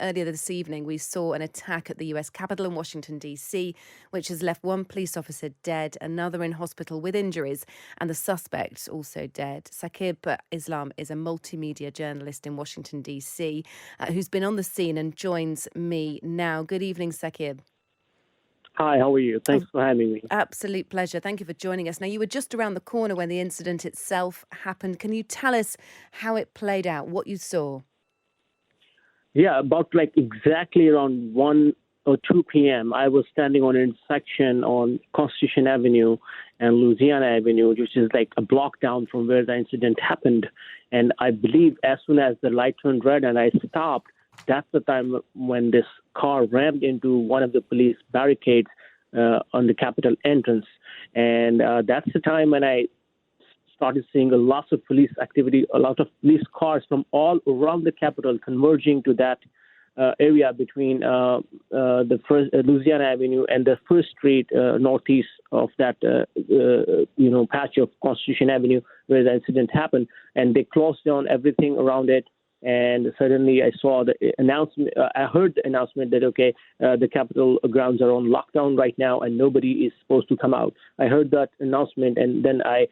earlier this evening, we saw an attack at the US Capitol in Washington, D.C., which has left one police officer dead, another in hospital with injuries, and the suspect also dead. Saqib Islam is a multimedia journalist in Washington, D.C., who's been on the scene and joins me now. Good evening, Saqib. Hi, how are you? Thanks for having me. Absolute pleasure. Thank you for joining us. Now, you were just around the corner when the incident itself happened. Can you tell us how it played out, what you saw? Yeah, about exactly around 1 or 2 p.m., I was standing on an intersection on Constitution Avenue and Louisiana Avenue, which is like a block down from where the incident happened. And I believe as soon as the light turned red and I stopped, that's the time when this car rammed into one of the police barricades on the Capitol entrance. And that's the time when I started seeing a lot of police activity, a lot of police cars from all around the Capitol converging to that area between the first Louisiana Avenue and the First Street northeast of that patch of Constitution Avenue where the incident happened. And they closed down everything around it. And suddenly I saw the announcement. I heard the announcement that, the Capitol grounds are on lockdown right now and nobody is supposed to come out. I heard that announcement, and then I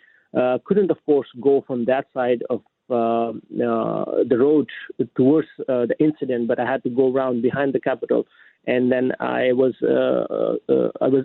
couldn't, of course, go from that side of the road towards the incident, but I had to go around behind the Capitol. And then I was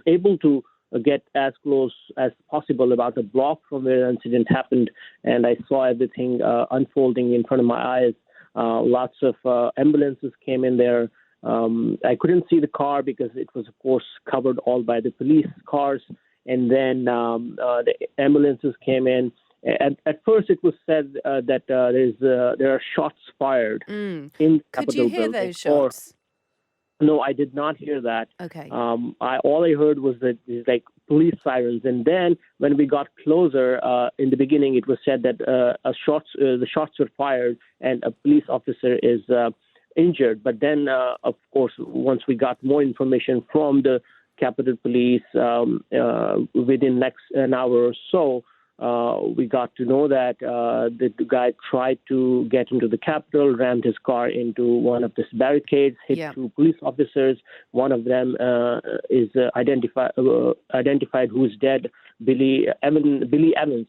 able to get as close as possible, about a block from where the incident happened, and I saw everything unfolding in front of my eyes. Lots of ambulances came in there. I couldn't see the car because it was, of course, covered all by the police cars. And then the ambulances came in. At first, it was said that there are shots fired in the Capitol Could you hear building. those shots? No, I did not hear that. Okay. All I heard was that these police sirens, and then when we got closer, in the beginning, it was said that the shots were fired and a police officer is injured. But then, of course, once we got more information from the Capitol Police within an hour or so, we got to know that the guy tried to get into the Capitol, rammed his car into one of these barricades, hit two police officers. One of them is identified who's dead, William Billy Evans,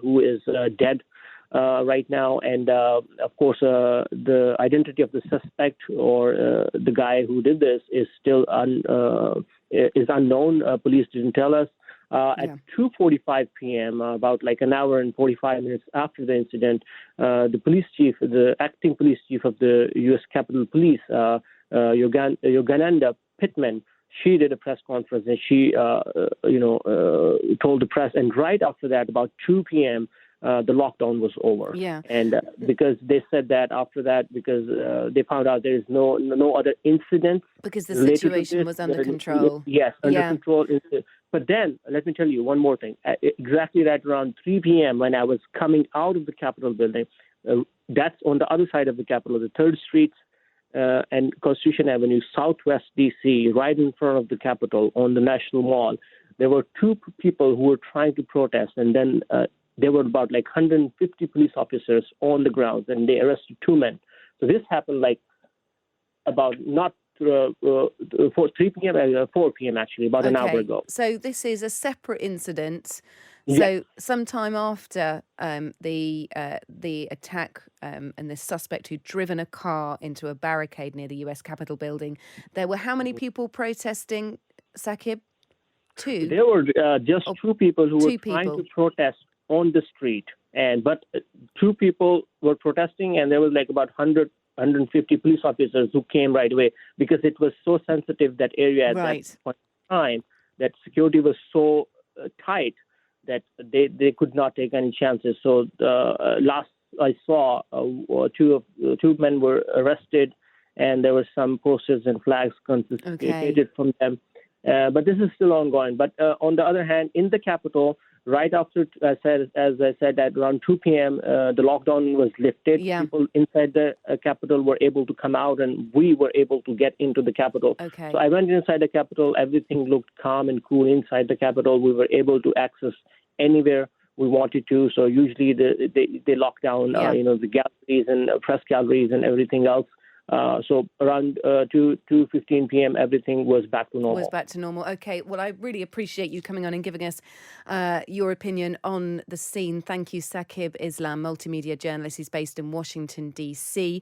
who is dead right now. And, of course, the identity of the suspect or the guy who did this is still unknown. Police didn't tell us. At 2:45 p.m., about an hour and 45 minutes after the incident, the acting police chief of the U.S. Capitol Police, Yogananda Pittman, she did a press conference and she, told the press. And right after that, about 2 p.m., the lockdown was over. Yeah. And because they said that after that, because they found out there is no other incidents. Because the situation was under control. Yes, under control. But then, let me tell you one more thing. Exactly right around 3 p.m. when I was coming out of the Capitol building, that's on the other side of the Capitol, the 3rd Street and Constitution Avenue, Southwest D.C., right in front of the Capitol on the National Mall. There were two people who were trying to protest, and then there were about 150 police officers on the grounds, and they arrested 2 men. So this happened about not 4 p.m. actually, about an hour ago. So this is a separate incident. Yes. So sometime after the attack and the suspect who'd driven a car into a barricade near the U.S. Capitol building, there were how many people protesting, Saqib? 2? There were just 2 people who were trying to protest on the street, but 2 people were protesting, and there was about 150 police officers who came right away because it was so sensitive, that area at that point in time, that security was so tight that they could not take any chances. So last I saw, 2 men were arrested, and there were some posters and flags confiscated from them. But this is still ongoing. But on the other hand, in the Capitol, right after, as I said, at around 2 p.m., the lockdown was lifted. Yeah. People inside the Capitol were able to come out, and we were able to get into the Capitol. Okay. So I went inside the Capitol. Everything looked calm and cool inside the Capitol. We were able to access anywhere we wanted to. So usually they lock down, the galleries and press galleries and everything else. So around 2:15 p.m., everything was back to Was normal. back to normal. Okay. Well, I really appreciate you coming on and giving us your opinion on the scene. Thank you, Saqib Islam, multimedia journalist. He's based in Washington, D.C.